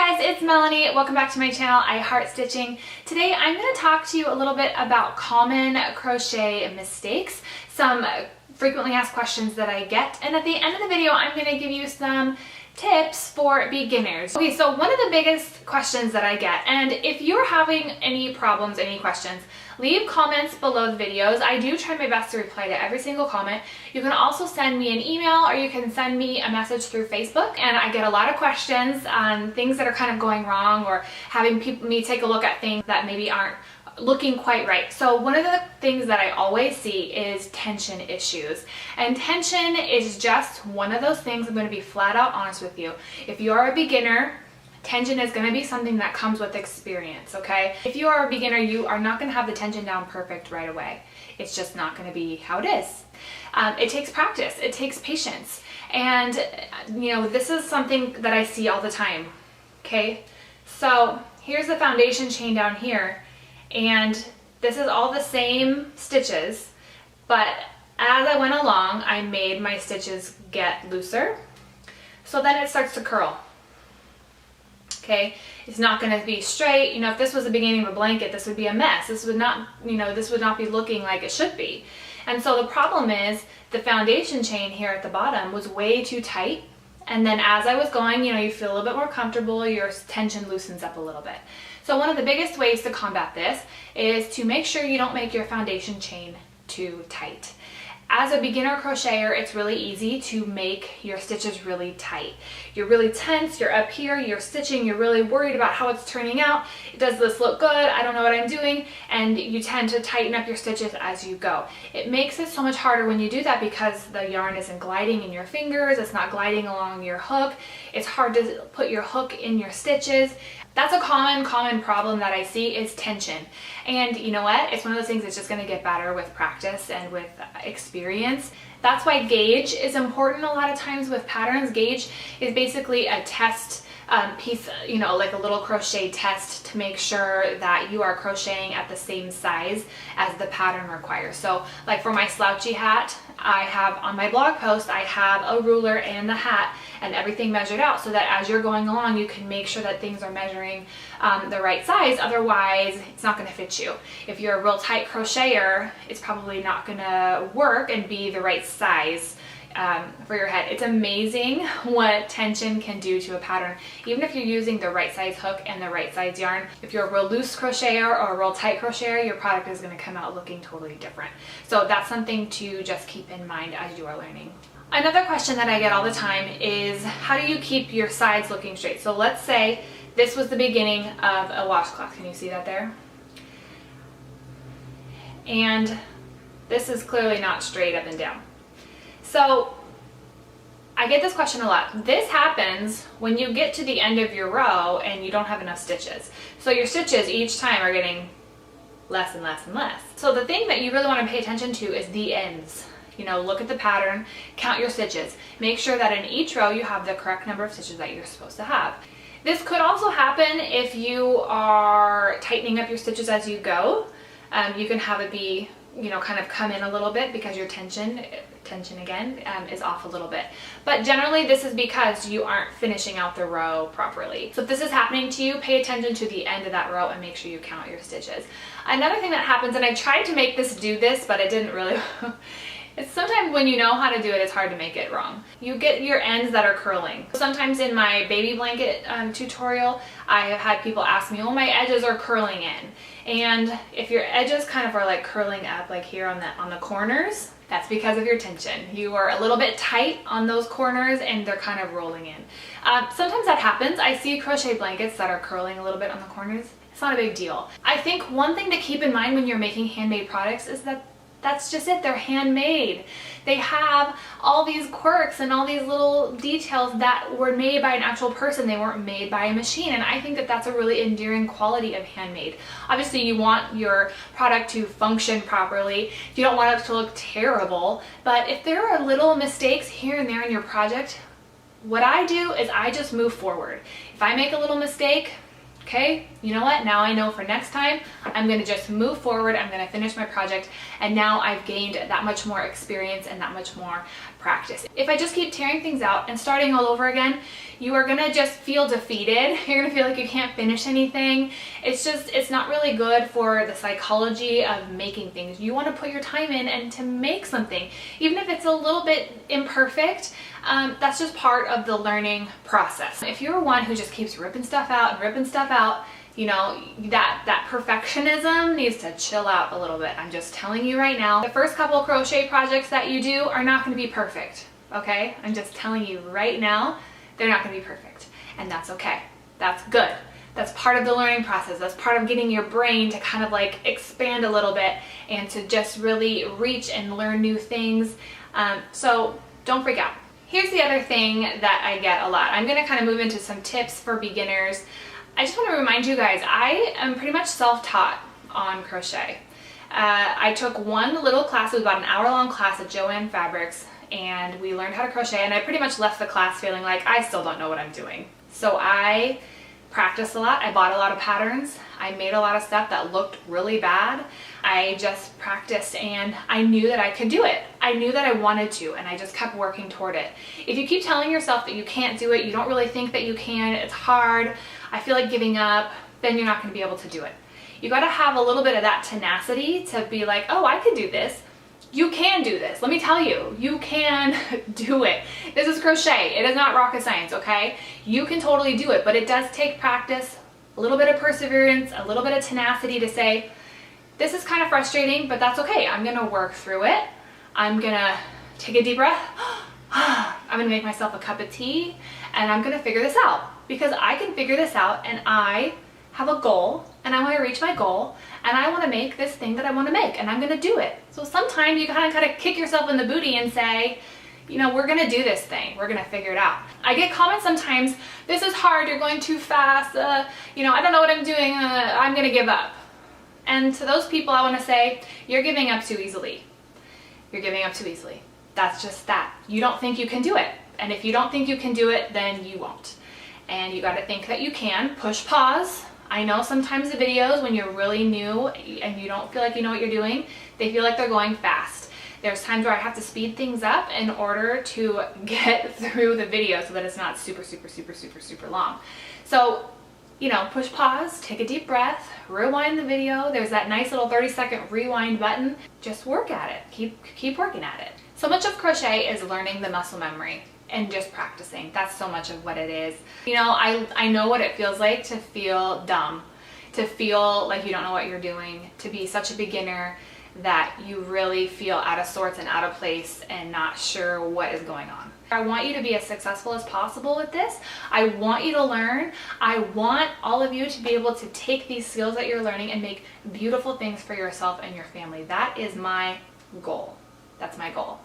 guys, it's Melanie. Welcome back to my channel, I Heart Stitching. Today I'm going to talk to you a little bit about common crochet mistakes, some frequently asked questions that I get, and at the end of the video I'm going to give you some tips for beginners. Okay, so one of the biggest questions that I get, and if you're having any problems, any questions, leave comments below the videos. I do try my best to reply to every single comment. You can also send me an email or you can send me a message through Facebook, and I get a lot of questions on things that are kind of going wrong or having me take a look at things that maybe aren't looking quite right. So one of the things that I always see is tension issues, and tension is just one of those things. I'm going to be flat out honest with you. If you're a beginner, tension is going to be something that comes with experience, okay? If you are a beginner, you are not going to have the tension down perfect right away. It's just not going to be how it is. It takes practice, it takes patience, and you know, this is something that I see all the time, okay? So here's the foundation chain down here, and this is all the same stitches, but as I went along, I made my stitches get looser, so then it starts to curl. Okay, it's not going to be straight. You know, if this was the beginning of a blanket, this would be a mess. This would not, you know, this would not be looking like it should be. And so the problem is the foundation chain here at the bottom was way too tight. And then as I was going, you know, you feel a little bit more comfortable, your tension loosens up a little bit. So one of the biggest ways to combat this is to make sure you don't make your foundation chain too tight. As a beginner crocheter, it's really easy to make your stitches really tight. You're really tense, you're up here, you're stitching, you're really worried about how it's turning out. Does this look good? I don't know what I'm doing. And you tend to tighten up your stitches as you go. It makes it so much harder when you do that because the yarn isn't gliding in your fingers, it's not gliding along your hook. It's hard to put your hook in your stitches. That's a common problem that I see is tension. And you know what? It's one of those things that's just going to get better with practice and with experience. That's why gauge is important a lot of times with patterns. Gauge is basically a test piece, you know, like a little crochet test to make sure that you are crocheting at the same size as the pattern requires. So like for my slouchy hat, I have on my blog post, I have a ruler and the hat and everything measured out so that as you're going along, you can make sure that things are measuring the right size. Otherwise, it's not going to fit you. If you're a real tight crocheter, it's probably not going to work and be the right size for your head. It's amazing what tension can do to a pattern. Even if you're using the right size hook and the right size yarn, if you're a real loose crocheter or a real tight crocheter, your product is going to come out looking totally different. So that's something to just keep in mind as you are learning. Another question that I get all the time is how do you keep your sides looking straight? So let's say this was the beginning of a washcloth. Can you see that there? And this is clearly not straight up and down. So I get this question a lot. This happens when you get to the end of your row and you don't have enough stitches. So your stitches each time are getting less and less and less. So the thing that you really want to pay attention to is the ends. You know, look at the pattern, count your stitches. Make sure that in each row you have the correct number of stitches that you're supposed to have. This could also happen if you are tightening up your stitches as you go. You can have it be, you know, kind of come in a little bit because your tension again is off a little bit. But generally this is because you aren't finishing out the row properly. So if this is happening to you, pay attention to the end of that row and make sure you count your stitches. Another thing that happens, and I tried to make this do this, but it didn't really, it's sometimes when you know how to do it, it's hard to make it wrong. You get your ends that are curling. Sometimes in my baby blanket tutorial, I have had people ask me, oh, my edges are curling in. And if your edges kind of are like curling up like here on the corners, that's because of your tension. You are a little bit tight on those corners and they're kind of rolling in. Sometimes that happens. I see crochet blankets that are curling a little bit on the corners. It's not a big deal. I think one thing to keep in mind when you're making handmade products is that that's just it, they're handmade. They have all these quirks and all these little details that were made by an actual person. They weren't made by a machine, and I think that that's a really endearing quality of handmade. Obviously you want your product to function properly. You don't want it to look terrible, but if there are little mistakes here and there in your project, what I do is I just move forward. If I make a little mistake, okay, you know what? Now I know for next time, I'm going to just move forward. I'm going to finish my project. And now I've gained that much more experience and that much more practice. If I just keep tearing things out and starting all over again, you are gonna just feel defeated. You're gonna feel like you can't finish anything. It's not really good for the psychology of making things. You wanna put your time in and to make something. Even if it's a little bit imperfect, that's just part of the learning process. If you're one who just keeps ripping stuff out and ripping stuff out, you know, that perfectionism needs to chill out a little bit. I'm just telling you right now, the first couple crochet projects that you do are not going to be perfect, okay? I'm just telling you right now, they're not going to be perfect, and that's okay. That's good. That's part of the learning process. That's part of getting your brain to kind of like expand a little bit and to just really reach and learn new things. So don't freak out. Here's the other thing that I get a lot. I'm going to kind of move into some tips for beginners. I just want to remind you guys, I am pretty much self-taught on crochet. I took one little class, it was about an hour-long class at Joann Fabrics, and we learned how to crochet, and I pretty much left the class feeling like I still don't know what I'm doing. So I practiced a lot, I bought a lot of patterns, I made a lot of stuff that looked really bad. I just practiced and I knew that I could do it. I knew that I wanted to, and I just kept working toward it. If you keep telling yourself that you can't do it, you don't really think that you can, it's hard, I feel like giving up, then you're not going to be able to do it. You got to have a little bit of that tenacity to be like, oh, I can do this. You can do this. Let me tell you, you can do it. This is crochet. It is not rocket science, okay? You can totally do it, but it does take practice, a little bit of perseverance, a little bit of tenacity to say, this is kind of frustrating, but that's okay. I'm going to work through it. I'm going to take a deep breath. I'm going to make myself a cup of tea, and I'm going to figure this out. Because I can figure this out, and I have a goal, and I want to reach my goal, and I want to make this thing that I want to make, and I'm going to do it. So sometimes you kind of kick yourself in the booty and say, you know, we're going to do this thing. We're going to figure it out. I get comments sometimes, this is hard, you're going too fast, you know, I don't know what I'm doing, I'm going to give up. And to those people, I want to say, you're giving up too easily. You're giving up too easily. That's just that. You don't think you can do it. And if you don't think you can do it, then you won't. And you got to think that you can. Push pause. I know sometimes the videos when you're really new and you don't feel like you know what you're doing, they feel like they're going fast. There's times where I have to speed things up in order to get through the video so that it's not super long. So, you know, push pause, take a deep breath, rewind the video. There's that nice little 30-second rewind button. Just work at it. Keep working at it. So much of crochet is learning the muscle memory and just practicing. That's so much of what it is. You know, I know what it feels like to feel dumb, to feel like you don't know what you're doing, to be such a beginner that you really feel out of sorts and out of place and not sure what is going on. I want you to be as successful as possible with this. I want you to learn. I want all of you to be able to take these skills that you're learning and make beautiful things for yourself and your family. That is my goal. That's my goal.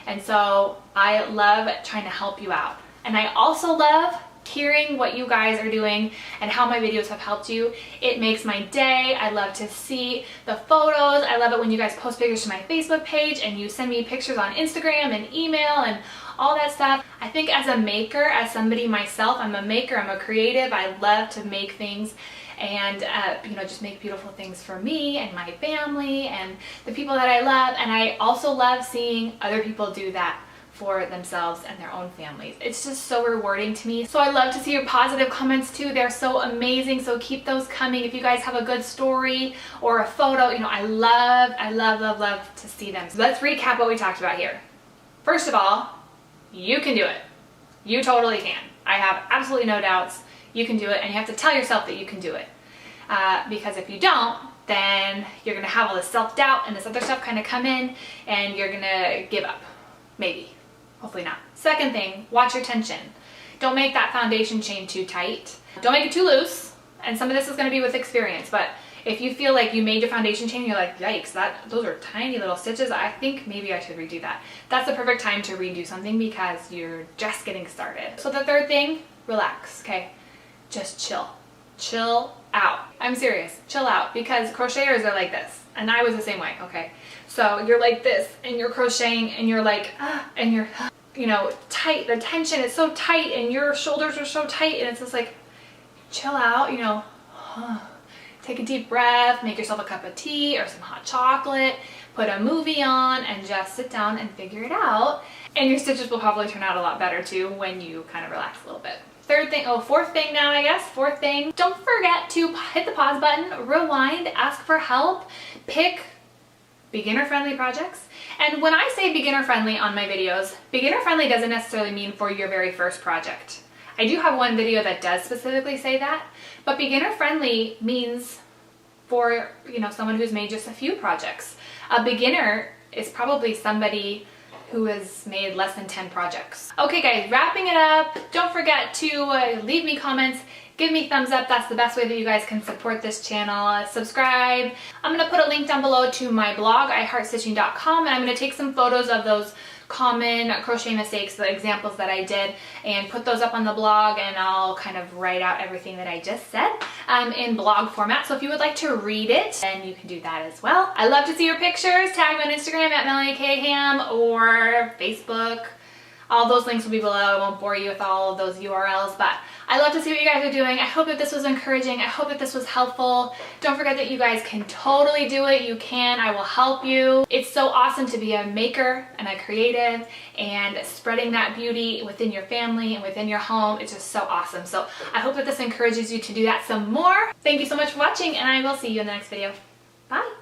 And so I love trying to help you out. And I also love hearing what you guys are doing and how my videos have helped you. It makes my day. I love to see the photos. I love it when you guys post pictures to my Facebook page and you send me pictures on Instagram and email and all that stuff. I think as a maker, as somebody myself, I'm a maker, I'm a creative. I love to make things and you know, just make beautiful things for me and my family and the people that I love. And I also love seeing other people do that for themselves and their own families. It's just so rewarding to me. So I love to see your positive comments too. They're so amazing. So keep those coming. If you guys have a good story or a photo, you know, I love to see them. So let's recap what we talked about here. First of all, you can do it. You totally can. I have absolutely no doubts. You can do it, and you have to tell yourself that you can do it. Because if you don't, then you're gonna have all this self-doubt and this other stuff kind of come in, and you're gonna give up. Maybe. Hopefully not. Second thing, watch your tension. Don't make that foundation chain too tight. Don't make it too loose. And some of this is gonna be with experience, but if you feel like you made your foundation chain and you're like, yikes, those are tiny little stitches, I think maybe I should redo that. That's the perfect time to redo something because you're just getting started. So the third thing, relax, okay? Just chill. Chill out. I'm serious. Chill out, because crocheters are like this. And I was the same way, okay? So you're like this and you're crocheting and you're like, and you're, you know, tight. The tension is so tight and your shoulders are so tight, and it's just like, chill out, you know, take a deep breath, make yourself a cup of tea or some hot chocolate, put a movie on, and just sit down and figure it out. And your stitches will probably turn out a lot better too when you kind of relax a little bit. Fourth thing now, I guess. Fourth thing, don't forget to hit the pause button, rewind, ask for help, pick beginner-friendly projects. And when I say beginner-friendly on my videos, beginner-friendly doesn't necessarily mean for your very first project. I do have one video that does specifically say that, but beginner-friendly means for, you know, someone who's made just a few projects. A beginner is probably somebody who has made less than 10 projects. Okay guys, wrapping it up, don't forget to leave me comments, give me thumbs up. That's the best way that you guys can support this channel. Subscribe. I'm gonna put a link down below to my blog, iheartstitching.com, and I'm gonna take some photos of those common crochet mistakes, the examples that I did, and put those up on the blog, and I'll kind of write out everything that I just said in blog format. So if you would like to read it, then you can do that as well. I love to see your pictures. Tag me on Instagram at Melanie K. Ham or Facebook. All those links will be below. I won't bore you with all of those URLs, but I love to see what you guys are doing. I hope that this was encouraging. I hope that this was helpful. Don't forget that you guys can totally do it. You can. I will help you. It's so awesome to be a maker and a creative and spreading that beauty within your family and within your home. It's just so awesome. So I hope that this encourages you to do that some more. Thank you so much for watching, and I will see you in the next video. Bye.